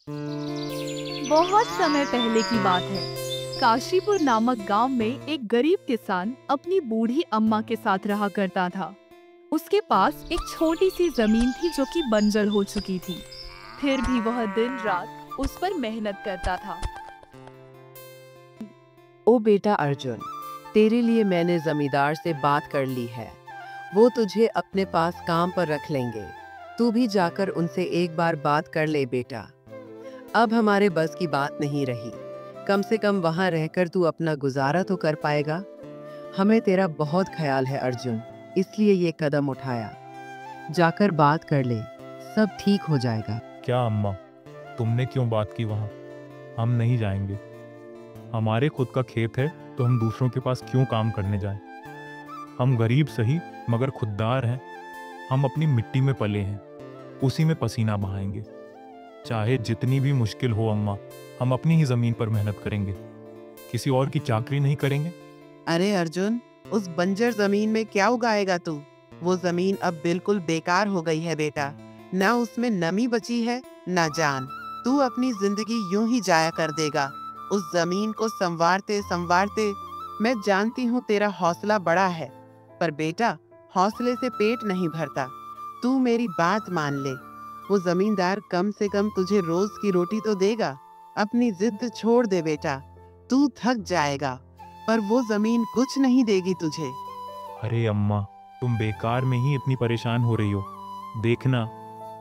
बहुत समय पहले की बात है। काशीपुर नामक गांव में एक गरीब किसान अपनी बूढ़ी अम्मा के साथ रहा करता था। उसके पास एक छोटी सी जमीन थी जो कि बंजर हो चुकी थी। फिर भी वह दिन रात उस पर मेहनत करता था। ओ बेटा अर्जुन, तेरे लिए मैंने जमींदार से बात कर ली है। वो तुझे अपने पास काम पर रख लेंगे। तू भी जाकर उनसे एक बार बात कर ले बेटा। अब हमारे बस की बात नहीं रही। कम से कम वहां रहकर तू अपना गुजारा तो कर पाएगा। हमें तेरा बहुत ख्याल है अर्जुन, इसलिए ये कदम उठाया। जाकर बात कर ले, सब ठीक हो जाएगा। क्या अम्मा, तुमने क्यों बात की वहाँ? हम नहीं जाएंगे। हमारे खुद का खेत है तो हम दूसरों के पास क्यों काम करने जाएं? हम गरीब सही मगर खुददार हैं। हम अपनी मिट्टी में पले हैं, उसी में पसीना बहाएंगे। चाहे जितनी भी मुश्किल हो अम्मा, हम अपनी ही जमीन पर मेहनत करेंगे। किसी और की चाकरी नहीं करेंगे। अरे अर्जुन, उस बंजर जमीन में क्या उगाएगा तू? वो जमीन अब बिल्कुल बेकार हो गई है बेटा। ना उसमें नमी बची है, ना जान। तू अपनी जिंदगी यूं ही जाया कर देगा उस जमीन को संवारते संवारते। मैं जानती हूँ तेरा हौसला बड़ा है, पर बेटा हौसले से पेट नहीं भरता। तू मेरी बात मान ले। वो जमींदार कम से कम तुझे रोज की रोटी तो देगा। अपनी जिद छोड़ दे बेटा, तू थक जाएगा, पर वो जमीन कुछ नहीं देगी तुझे। अरे अम्मा, तुम बेकार में ही इतनी परेशान हो रही हो। देखना,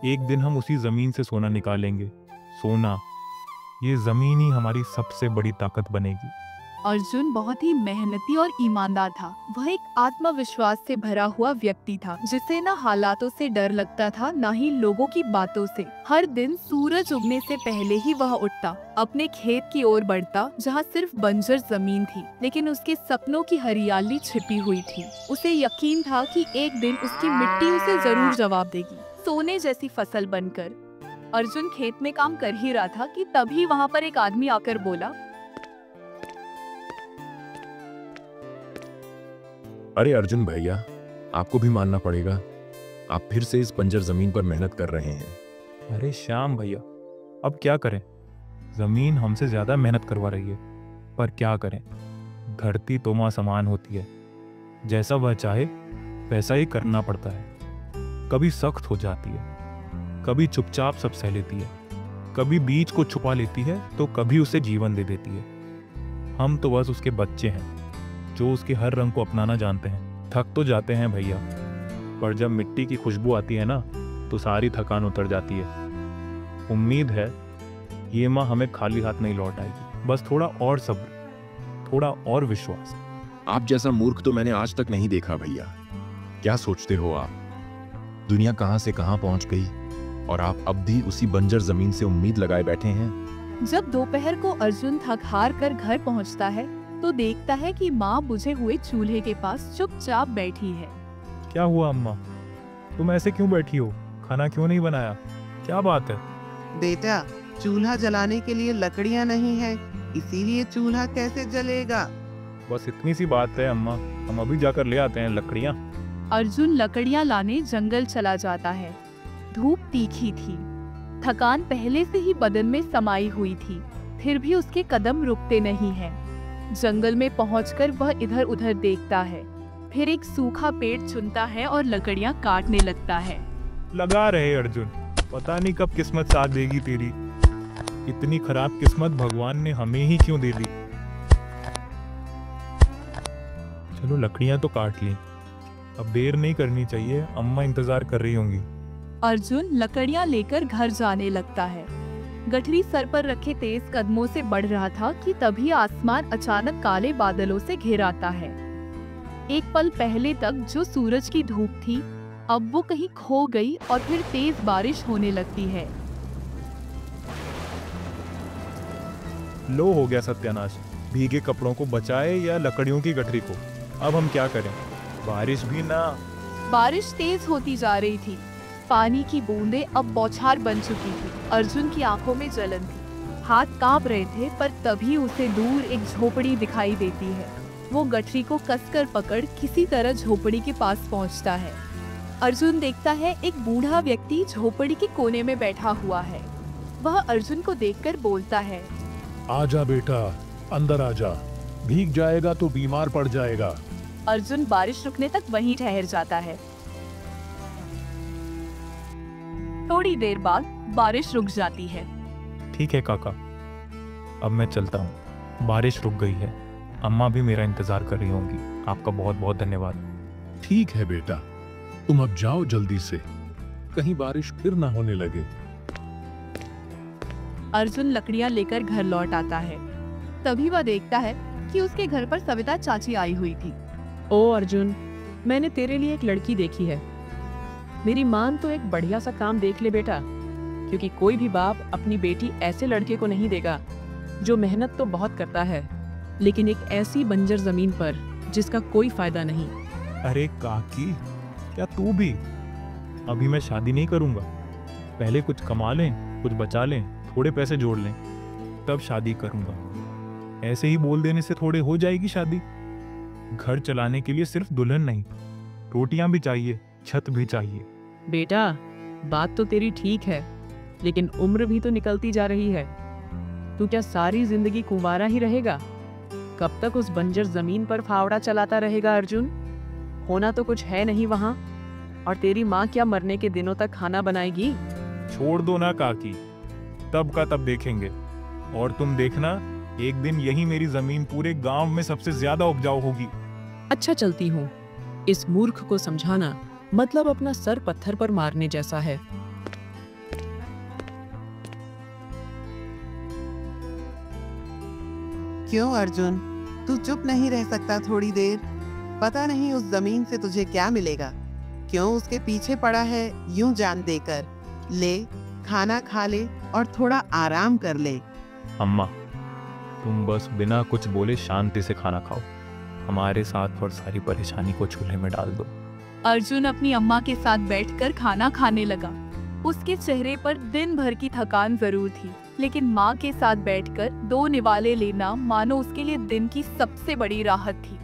एक दिन हम उसी जमीन से सोना निकालेंगे। सोना, ये जमीन ही हमारी सबसे बड़ी ताकत बनेगी। अर्जुन बहुत ही मेहनती और ईमानदार था। वह एक आत्मविश्वास से भरा हुआ व्यक्ति था, जिसे न हालातों से डर लगता था, न ही लोगों की बातों से। हर दिन सूरज उगने से पहले ही वह उठता, अपने खेत की ओर बढ़ता, जहाँ सिर्फ बंजर जमीन थी, लेकिन उसके सपनों की हरियाली छिपी हुई थी। उसे यकीन था कि एक दिन उसकी मिट्टी उसे जरूर जवाब देगी, सोने जैसी फसल बनकर। अर्जुन खेत में काम कर ही रहा था कि तभी वहाँ पर एक आदमी आकर बोला, अरे अर्जुन भैया, आपको भी मानना पड़ेगा, आप फिर से इस बंजर जमीन पर मेहनत कर रहे हैं। अरे श्याम भैया, अब क्या करें? जमीन हमसे ज्यादा मेहनत करवा रही है, पर क्या करें? धरती तो माँ समान होती है, जैसा वह चाहे वैसा ही करना पड़ता है। कभी सख्त हो जाती है, कभी चुपचाप सब सह लेती है, कभी बीज को छुपा लेती है तो कभी उसे जीवन दे देती है। हम तो बस उसके बच्चे हैं जो उसके हर रंग को अपनाना जानते हैं। थक तो जाते हैं भैया, पर जब मिट्टी की खुशबू आती है ना, तो सारी थकान उतर जाती है। उम्मीद है ये माँ हमें खाली हाथ नहीं लौट आएगी। बस थोड़ा और सब्र, थोड़ा और विश्वास। आप जैसा मूर्ख तो मैंने आज तक नहीं देखा भैया। क्या सोचते हो आप? दुनिया कहां से कहां पहुंच गई और आप अब भी उसी बंजर जमीन से उम्मीद लगाए बैठे हैं। जब दोपहर को अर्जुन थक हार कर घर पहुंचता है तो देखता है कि माँ बुझे हुए चूल्हे के पास चुपचाप बैठी है। क्या हुआ अम्मा, तुम ऐसे क्यों बैठी हो? खाना क्यों नहीं बनाया? क्या बात है? बेटा, चूल्हा जलाने के लिए लकड़ियाँ नहीं है, इसीलिए चूल्हा कैसे जलेगा? बस इतनी सी बात है अम्मा, हम अभी जाकर ले आते हैं लकड़ियाँ। अर्जुन लकड़ियाँ लाने जंगल चला जाता है। धूप तीखी थी, थकान पहले से ही बदन में समाई हुई थी, फिर भी उसके कदम रुकते नहीं हैं। जंगल में पहुंचकर वह इधर उधर देखता है, फिर एक सूखा पेड़ चुनता है और लकड़ियां काटने लगता है। लगा रहे अर्जुन, पता नहीं कब किस्मत साथ देगी तेरी। इतनी खराब किस्मत भगवान ने हमें ही क्यों दे दी। चलो लकड़ियां तो काट ली, अब देर नहीं करनी चाहिए, अम्मा इंतजार कर रही होंगी। अर्जुन लकड़ियां लेकर घर जाने लगता है। गठरी सर पर रखे तेज कदमों से बढ़ रहा था कि तभी आसमान अचानक काले बादलों से घिर आता है। एक पल पहले तक जो सूरज की धूप थी, अब वो कहीं खो गई और फिर तेज बारिश होने लगती है। लो, हो गया सत्यानाश। भीगे कपड़ों को बचाए या लकड़ियों की गठरी को? अब हम क्या करें? बारिश भी ना। बारिश तेज होती जा रही थी, पानी की बूंदें अब बौछार बन चुकी थी। अर्जुन की आंखों में जलन थी, हाथ कांप रहे थे, पर तभी उसे दूर एक झोपड़ी दिखाई देती है। वो गठरी को कसकर पकड़ किसी तरह झोपड़ी के पास पहुंचता है। अर्जुन देखता है एक बूढ़ा व्यक्ति झोपड़ी के कोने में बैठा हुआ है। वह अर्जुन को देखकर बोलता है। आजा बेटा, अंदर आजा। भीग जाएगा तो बीमार पड़ जाएगा। अर्जुन बारिश रुकने तक वहीं ठहर जाता है। थोड़ी देर बाद बारिश रुक जाती है। ठीक है काका, अब मैं चलता हूँ। बारिश रुक गई है। अम्मा भी मेरा इंतजार कर रही होंगी। आपका बहुत बहुत धन्यवाद। ठीक है बेटा, तुम अब जाओ जल्दी से, कहीं बारिश फिर ना होने लगे। अर्जुन लकड़ियां लेकर घर लौट आता है। तभी वह देखता है कि उसके घर पर सविता चाची आई हुई थी। ओ अर्जुन, मैंने तेरे लिए एक लड़की देखी है। मेरी मान तो एक बढ़िया सा काम देख ले बेटा, क्योंकि कोई भी बाप अपनी बेटी ऐसे लड़के को नहीं देगा जो मेहनत तो बहुत करता है, लेकिन एक ऐसी बंजर जमीन पर जिसका कोई फायदा नहीं। अरे काकी, क्या तू भी? अभी मैं शादी नहीं करूंगा। पहले कुछ कमा लें, कुछ बचा लें, थोड़े पैसे जोड़ लें, तब शादी करूंगा। ऐसे ही बोल देने से थोड़े हो जाएगी शादी। घर चलाने के लिए सिर्फ दुल्हन नहीं, रोटियां भी चाहिए, छत भी चाहिए। बेटा, बात तो तेरी ठीक है, लेकिन उम्र भी तो निकलती जा रही है। तू क्या सारी जिंदगी कुंवारा ही रहेगा? कब तक उस बंजर जमीन पर फावड़ा चलाता रहेगा अर्जुन? होना तो कुछ है नहीं वहां, और तेरी माँ क्या मरने के दिनों तक खाना बनाएगी? छोड़ दो ना काकी, तब का तब देखेंगे। और तुम देखना, एक दिन यही मेरी जमीन पूरे गांव में सबसे ज्यादा उपजाऊ होगी। अच्छा, चलती हूँ। इस मूर्ख को समझाना मतलब अपना सर पत्थर पर मारने जैसा है। क्यों अर्जुन, तू चुप नहीं रह सकता थोड़ी देर? पता नहीं उस जमीन से तुझे क्या मिलेगा। क्यों उसके पीछे पड़ा है यूं जान देकर? ले, खाना खा ले और थोड़ा आराम कर ले। अम्मा, तुम बस बिना कुछ बोले शांति से खाना खाओ। हमारे साथ और सारी परेशानी को चूल्हे में डाल दो। अर्जुन अपनी अम्मा के साथ बैठकर खाना खाने लगा। उसके चेहरे पर दिन भर की थकान जरूर थी, लेकिन माँ के साथ बैठकर 2 निवाले लेना मानो उसके लिए दिन की सबसे बड़ी राहत थी।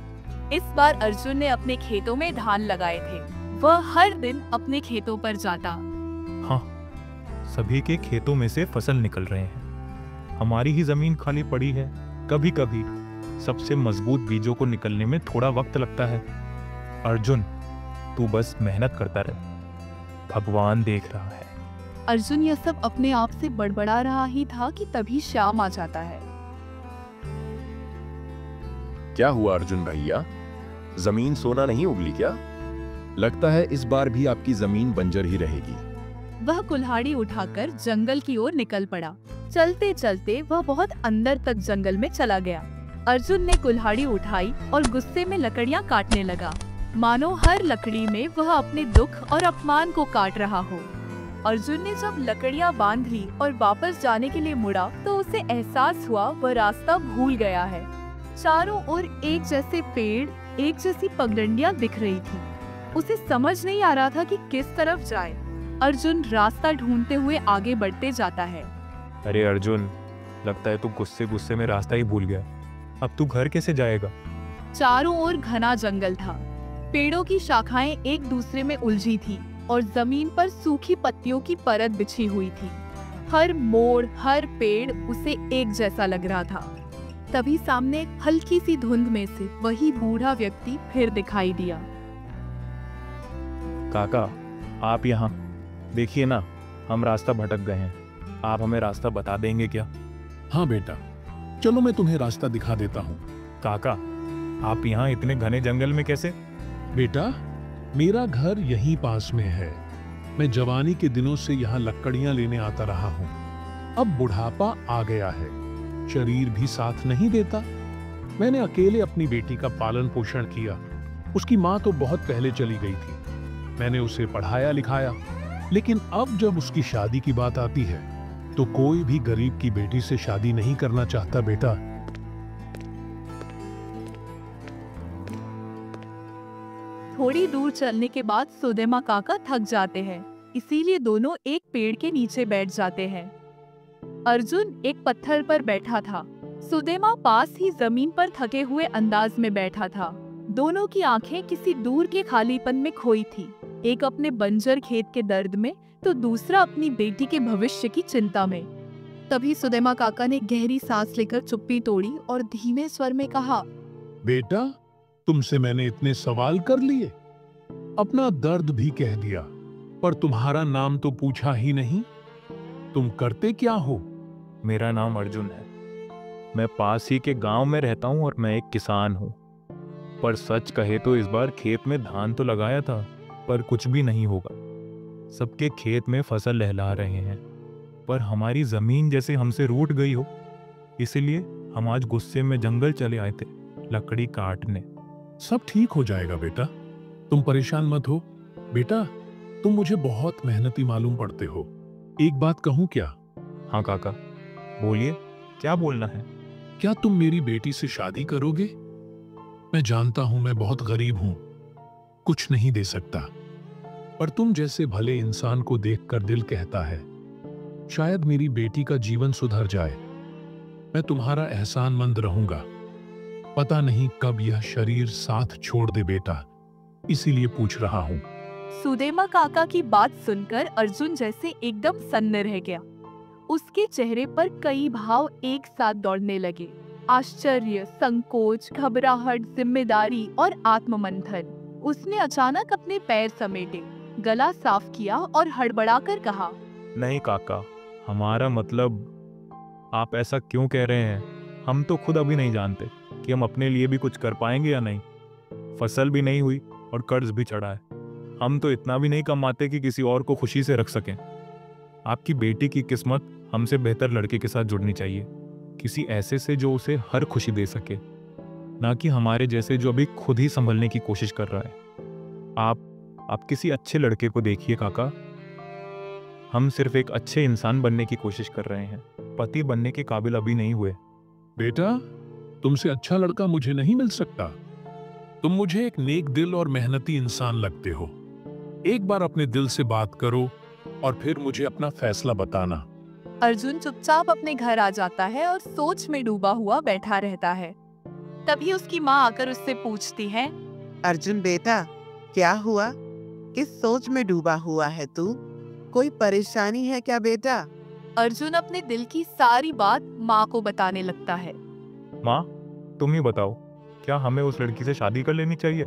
इस बार अर्जुन ने अपने खेतों में धान लगाए थे। वह हर दिन अपने खेतों पर जाता। हाँ, सभी के खेतों में से फसल निकल रहे हैं। हमारी ही जमीन खाली पड़ी है। कभी कभी सबसे मजबूत बीजों को निकलने में थोड़ा वक्त लगता है। अर्जुन, तू बस मेहनत करता रहे, भगवान देख रहा है। अर्जुन यह सब अपने आप से बड़बड़ा रहा ही था कि तभी श्याम आ जाता है। क्या हुआ अर्जुन भैया? जमीन सोना नहीं उगली क्या? लगता है इस बार भी आपकी जमीन बंजर ही रहेगी। वह कुल्हाड़ी उठाकर जंगल की ओर निकल पड़ा। चलते चलते वह बहुत अंदर तक जंगल में चला गया। अर्जुन ने कुल्हाड़ी उठाई और गुस्से में लकड़ियां काटने लगा, मानो हर लकड़ी में वह अपने दुख और अपमान को काट रहा हो। अर्जुन ने जब लकड़ियां बांध ली और वापस जाने के लिए मुड़ा, तो उसे एहसास हुआ वह रास्ता भूल गया है। चारों ओर एक जैसे पेड़, एक जैसी पगडंडियां दिख रही थी। उसे समझ नहीं आ रहा था कि किस तरफ जाए। अर्जुन रास्ता ढूंढते हुए आगे बढ़ते जाता है। अरे अर्जुन, लगता है तू गुस्से गुस्से में रास्ता ही भूल गया। अब तू घर कैसे जाएगा? चारों ओर घना जंगल था। पेड़ों की शाखाएं एक दूसरे में उलझी थी और जमीन पर सूखी पत्तियों की परत बिछी हुई थी। हर मोड़, हर पेड़ उसे एक जैसा लग रहा था। तभी सामने हल्की सी धुंध में से वही बूढ़ा व्यक्ति फिर दिखाई दिया। काका, आप यहाँ देखिए ना, हम रास्ता भटक गए हैं। आप हमें रास्ता बता देंगे क्या? हाँ बेटा, चलो मैं तुम्हें रास्ता दिखा देता हूँ। काका, आप यहाँ इतने घने जंगल में कैसे? बेटा, मेरा घर यहीं पास में है। मैं जवानी के दिनों से यहाँ लकड़ियां लेने आता रहा हूँ। अब बुढ़ापा आ गया है, शरीर भी साथ नहीं देता। मैंने अकेले अपनी बेटी का पालन पोषण किया। उसकी माँ तो बहुत पहले चली गई थी। मैंने उसे पढ़ाया लिखाया, लेकिन अब जब उसकी शादी की बात आती है तो कोई भी गरीब की बेटी से शादी नहीं करना चाहता बेटा। थोड़ी दूर चलने के बाद सुदेमा काका थक जाते हैं, इसीलिए दोनों एक पेड़ के नीचे बैठ जाते हैं। अर्जुन एक पत्थर पर बैठा था। सुदेमा पास ही जमीन पर थके हुए अंदाज में बैठा था। दोनों की आंखें किसी दूर के खालीपन में खोई थी। एक अपने बंजर खेत के दर्द में, तो दूसरा अपनी बेटी के भविष्य की चिंता में। तभी सुदैमा काका ने गहरी सांस लेकर चुप्पी तोड़ी और धीमे स्वर में कहा, बेटा, तुमसे मैंने इतने सवाल कर लिए, अपना दर्द भी कह दिया, पर तुम्हारा नाम तो पूछा ही नहीं। तुम करते क्या हो? मेरा नाम अर्जुन है। मैं पास ही के गांव में रहता हूं और मैं एक किसान हूं। पर सच कहे तो इस बार खेत में धान तो लगाया था, पर कुछ भी नहीं होगा। सबके खेत में फसल लहला रहे हैं, पर हमारी जमीन जैसे हमसे रूठ गई हो। इसीलिए हम आज गुस्से में जंगल चले आए थे लकड़ी काटने। सब ठीक हो जाएगा बेटा, तुम परेशान मत हो। बेटा, तुम मुझे बहुत मेहनती मालूम पड़ते हो। एक बात कहूं क्या? हाँ काका, बोलिए, क्या बोलना है? क्या तुम मेरी बेटी से शादी करोगे? मैं जानता हूं मैं बहुत गरीब हूं, कुछ नहीं दे सकता, पर तुम जैसे भले इंसान को देखकर दिल कहता है, शायद मेरी बेटी का जीवन सुधर जाए। मैं तुम्हारा एहसानमंद रहूंगा। पता नहीं कब यह शरीर साथ छोड़ दे बेटा, इसीलिए पूछ रहा हूं। सुदैमा काका की बात सुनकर अर्जुन जैसे एकदम सन्न रह गया। उसके चेहरे पर कई भाव एक साथ दौड़ने लगे, आश्चर्य, संकोच, घबराहट, जिम्मेदारी और आत्ममंथन। उसने अचानक अपने पैर समेटे, गला साफ किया और हड़बड़ाकर कहा, नहीं काका, हमारा मतलब आप ऐसा क्यों कह रहे हैं? हम तो खुद अभी नहीं जानते कि हम अपने लिए भी कुछ कर पाएंगे या नहीं। फसल भी नहीं हुई और कर्ज भी चढ़ा है। हम तो इतना भी नहीं कमाते कि किसी और को खुशी से रख सकें। आपकी बेटी की किस्मत हमसे बेहतर लड़के के साथ जुड़नी चाहिए, किसी ऐसे से जो उसे हर खुशी दे सके, ना कि हमारे जैसे जो अभी खुद ही संभलने की कोशिश कर रहा है। आप किसी अच्छे लड़के को देखिए काका। हम सिर्फ एक अच्छे इंसान बनने की कोशिश कर रहे हैं, पति बनने के काबिल अभी नहीं हुए। बेटा, तुमसे अच्छा लड़का मुझे नहीं मिल सकता। तुम मुझे एक नेक दिल और मेहनती इंसान लगते हो। एक बार अपने दिल से बात करो और फिर मुझे अपना फैसला बताना। अर्जुन चुपचाप अपने घर आ जाता है और सोच में डूबा हुआ बैठा रहता है। तभी उसकी माँ आकर उससे पूछती है, अर्जुन बेटा, क्या हुआ? किस सोच में डूबा हुआ है तू? कोई परेशानी है क्या बेटा? अर्जुन अपने दिल की सारी बात माँ को बताने लगता है। माँ, तुम ही बताओ, क्या हमें उस लड़की से शादी कर लेनी चाहिए?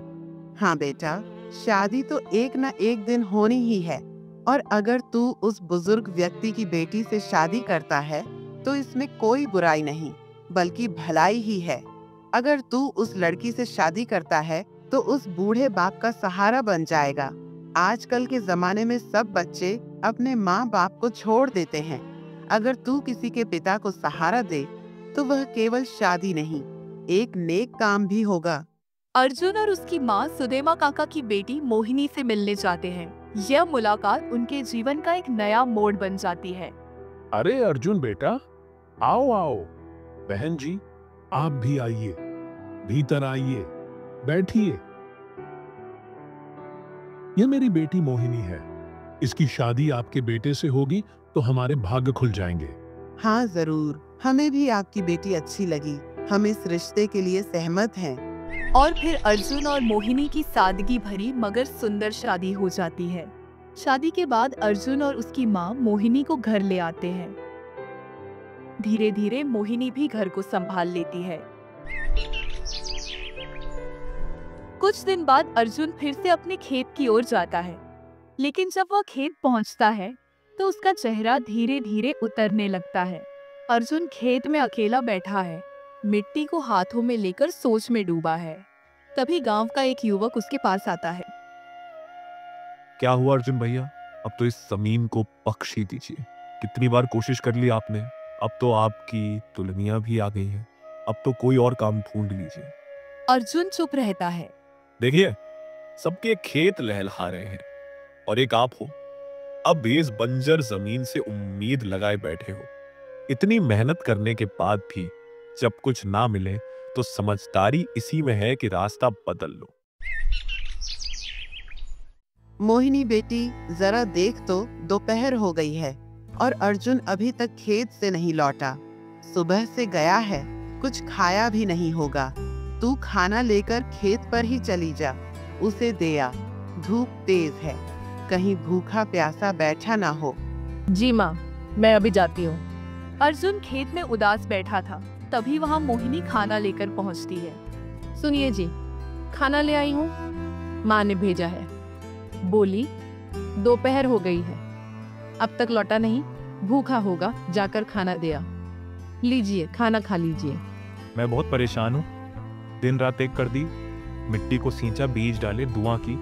हाँ बेटा, शादी तो एक ना एक दिन होनी ही है, और अगर तू उस बुजुर्ग व्यक्ति की बेटी से शादी करता है तो इसमें कोई बुराई नहीं, बल्कि भलाई ही है। अगर तू उस लड़की से शादी करता है तो उस बूढ़े बाप का सहारा बन जाएगा। आजकल के जमाने में सब बच्चे अपने माँ बाप को छोड़ देते हैं। अगर तू किसी के पिता को सहारा दे तो वह केवल शादी नहीं, एक नेक काम भी होगा। अर्जुन और उसकी माँ सुदैमा काका की बेटी मोहिनी से मिलने जाते हैं। यह मुलाकात उनके जीवन का एक नया मोड़ बन जाती है। अरे अर्जुन बेटा, आओ आओ। बहन जी, आप भी आइए, भीतर आइए, बैठिए। यह मेरी बेटी मोहिनी है। इसकी शादी आपके बेटे से होगी तो हमारे भाग्य खुल जाएंगे। हाँ जरूर, हमें भी आपकी बेटी अच्छी लगी। हम इस रिश्ते के लिए सहमत हैं। और फिर अर्जुन और मोहिनी की सादगी भरी मगर सुंदर शादी हो जाती है। शादी के बाद अर्जुन और उसकी माँ मोहिनी को घर ले आते हैं। धीरे धीरे मोहिनी भी घर को संभाल लेती है। कुछ दिन बाद अर्जुन फिर से अपने खेत की ओर जाता है, लेकिन जब वह खेत पहुंचता है तो उसका चेहरा धीरे धीरे उतरने लगता है। अर्जुन खेत में अकेला बैठा है, मिट्टी को हाथों में लेकर सोच में डूबा है। तभी गांव का एक युवक उसके पास आता है। क्या हुआ अर्जुन भैया? अब तो इस जमीन को बख्श ही दीजिए। कितनी बार कोशिश कर ली आपने, अब तो आपकी तुलनियां भी आ गई हैं। अब तो कोई और काम ढूंढ लीजिए। अर्जुन चुप रहता है। देखिए, सबके खेत लहलहा रहे हैं और एक आप हो, अब भी इस बंजर जमीन से उम्मीद लगाए बैठे हो। इतनी मेहनत करने के बाद भी जब कुछ ना मिले तो समझदारी इसी में है कि रास्ता बदल लो। मोहिनी बेटी, जरा देख तो, दोपहर हो गई है और अर्जुन अभी तक खेत से नहीं लौटा। सुबह से गया है, कुछ खाया भी नहीं होगा। तू खाना लेकर खेत पर ही चली जा, उसे दे आ। धूप तेज है, कहीं भूखा प्यासा बैठा ना हो। जी माँ, मैं अभी जाती हूँ। अर्जुन खेत में उदास बैठा था। तभी वहाँ मोहिनी खाना लेकर पहुँचती है। सुनिए जी, खाना ले आई हूँ, माँ ने भेजा है। बोली दोपहर हो गई है, अब तक लौटा नहीं, भूखा होगा, जाकर खाना दे आ। लीजिए, खाना खा लीजिए। मैं बहुत परेशान हूँ। दिन रात एक कर दी, मिट्टी को सींचा, बीज डाले, दुआ की,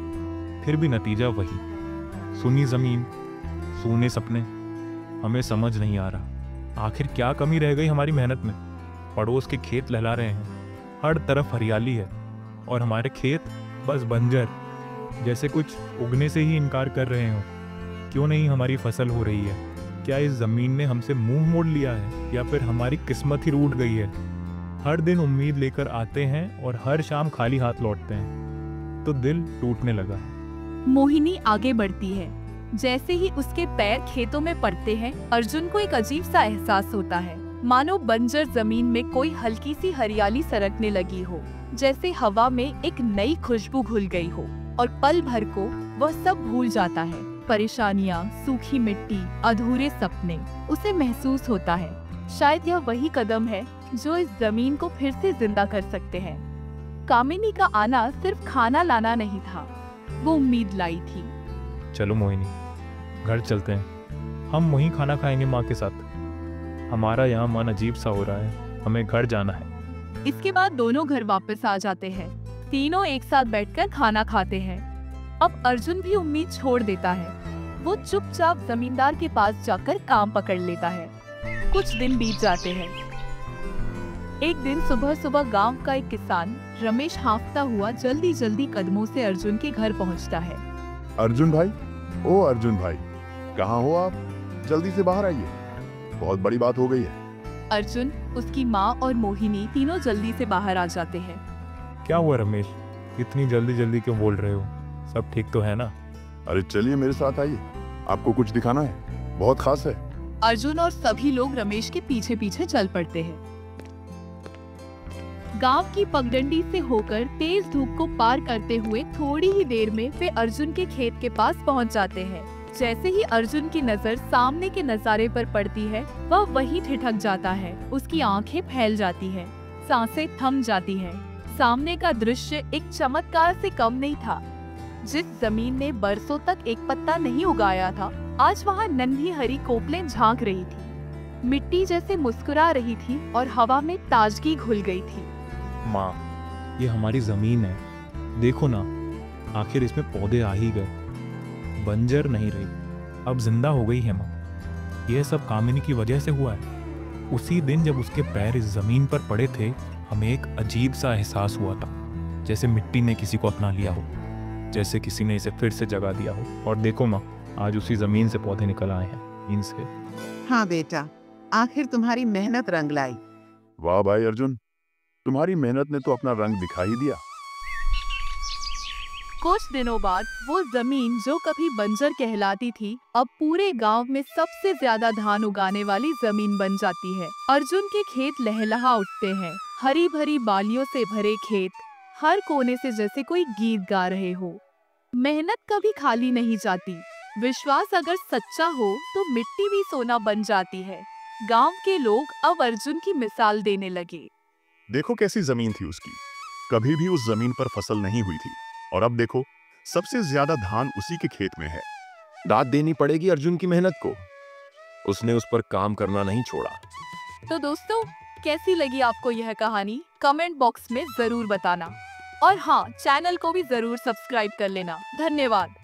फिर भी नतीजा वही। सुनी जमीन, सूने सपने। हमें समझ नहीं आ रहा आखिर क्या कमी रह गई हमारी मेहनत में। पड़ोस के खेत लहला रहे हैं, हर तरफ हरियाली है, और हमारे खेत बस बंजर, जैसे कुछ उगने से ही इनकार कर रहे हो। क्यों नहीं हमारी फसल हो रही है? क्या इस जमीन ने हमसे मुंह मोड़ लिया है, या फिर हमारी किस्मत ही रूठ गई है? हर दिन उम्मीद लेकर आते हैं और हर शाम खाली हाथ लौटते हैं, तो दिल टूटने लगा। मोहिनी आगे बढ़ती है। जैसे ही उसके पैर खेतों में पड़ते हैं, अर्जुन को एक अजीब सा एहसास होता है, मानो बंजर जमीन में कोई हल्की सी हरियाली सरकने लगी हो, जैसे हवा में एक नई खुशबू घुल गई हो, और पल भर को वह सब भूल जाता है। परेशानियाँ, सूखी मिट्टी, अधूरे सपने, उसे महसूस होता है शायद यह वही कदम है जो इस जमीन को फिर से जिंदा कर सकते हैं। कामिनी का आना सिर्फ खाना लाना नहीं था, वो उम्मीद लाई थी। चलो मोहिनी, घर चलते हैं, हम वहीं खाना खाएंगे माँ के साथ। हमारा यहाँ मन अजीब सा हो रहा है, हमें घर जाना है। इसके बाद दोनों घर वापस आ जाते हैं। तीनों एक साथ बैठकर खाना खाते हैं। अब अर्जुन भी उम्मीद छोड़ देता है। वो चुपचाप जमींदार के पास जाकर काम पकड़ लेता है। कुछ दिन बीत जाते हैं। एक दिन सुबह सुबह गांव का एक किसान रमेश हाँफता हुआ जल्दी जल्दी कदमों से अर्जुन के घर पहुंचता है। अर्जुन भाई, ओ अर्जुन भाई, कहाँ हो आप? जल्दी से बाहर आइए, बहुत बड़ी बात हो गई है। अर्जुन, उसकी माँ और मोहिनी तीनों जल्दी से बाहर आ जाते हैं। क्या हुआ रमेश, इतनी जल्दी जल्दी क्यों बोल रहे हो? सब ठीक तो है ना? अरे चलिए मेरे साथ आइए, आपको कुछ दिखाना है, बहुत खास है। अर्जुन और सभी लोग रमेश के पीछे पीछे चल पड़ते हैं। गांव की पगडंडी से होकर तेज धूप को पार करते हुए थोड़ी ही देर में वे अर्जुन के खेत के पास पहुंच जाते हैं। जैसे ही अर्जुन की नजर सामने के नजारे पर पड़ती है, वह वहीं ठिठक जाता है। उसकी आंखें फैल जाती हैं, सांसें थम जाती हैं। सामने का दृश्य एक चमत्कार से कम नहीं था। जिस जमीन ने बरसों तक एक पत्ता नहीं उगाया था, आज वहाँ नन्ही हरी कोपलें झांक रही थी। मिट्टी जैसे मुस्कुरा रही थी और हवा में ताजगी घुल गई थी। माँ, ये हमारी जमीन है, देखो ना, आखिर इसमें पौधे आ ही गए, बंजर नहीं रही, अब जिंदा हो गई है माँ। यह सब कामिनी की वजह से हुआ है। उसी दिन जब उसके पैर इस जमीन पर पड़े थे, हमें एक अजीब सा एहसास हुआ था, जैसे मिट्टी ने किसी को अपना लिया हो, जैसे किसी ने इसे फिर से जगा दिया हो। और देखो माँ, आज उसी जमीन से पौधे निकल आए हैं, इनसे। हाँ बेटा, आखिर तुम्हारी मेहनत रंग लाई। वाह भाई अर्जुन, तुम्हारी मेहनत ने तो अपना रंग दिखा ही दिया। कुछ दिनों बाद वो जमीन जो कभी बंजर कहलाती थी, अब पूरे गांव में सबसे ज्यादा धान उगाने वाली जमीन बन जाती है। अर्जुन के खेत लहलहा उठते हैं, हरी भरी बालियों से भरे खेत, हर कोने से जैसे कोई गीत गा रहे हो। मेहनत कभी खाली नहीं जाती। विश्वास अगर सच्चा हो तो मिट्टी भी सोना बन जाती है। गांव के लोग अब अर्जुन की मिसाल देने लगे। देखो कैसी जमीन थी उसकी, कभी भी उस जमीन पर फसल नहीं हुई थी, और अब देखो सबसे ज्यादा धान उसी के खेत में है। दाद देनी पड़ेगी अर्जुन की मेहनत को, उसने उस पर काम करना नहीं छोड़ा। तो दोस्तों, कैसी लगी आपको यह कहानी? कमेंट बॉक्स में जरूर बताना, और हाँ, चैनल को भी जरूर सब्सक्राइब कर लेना। धन्यवाद।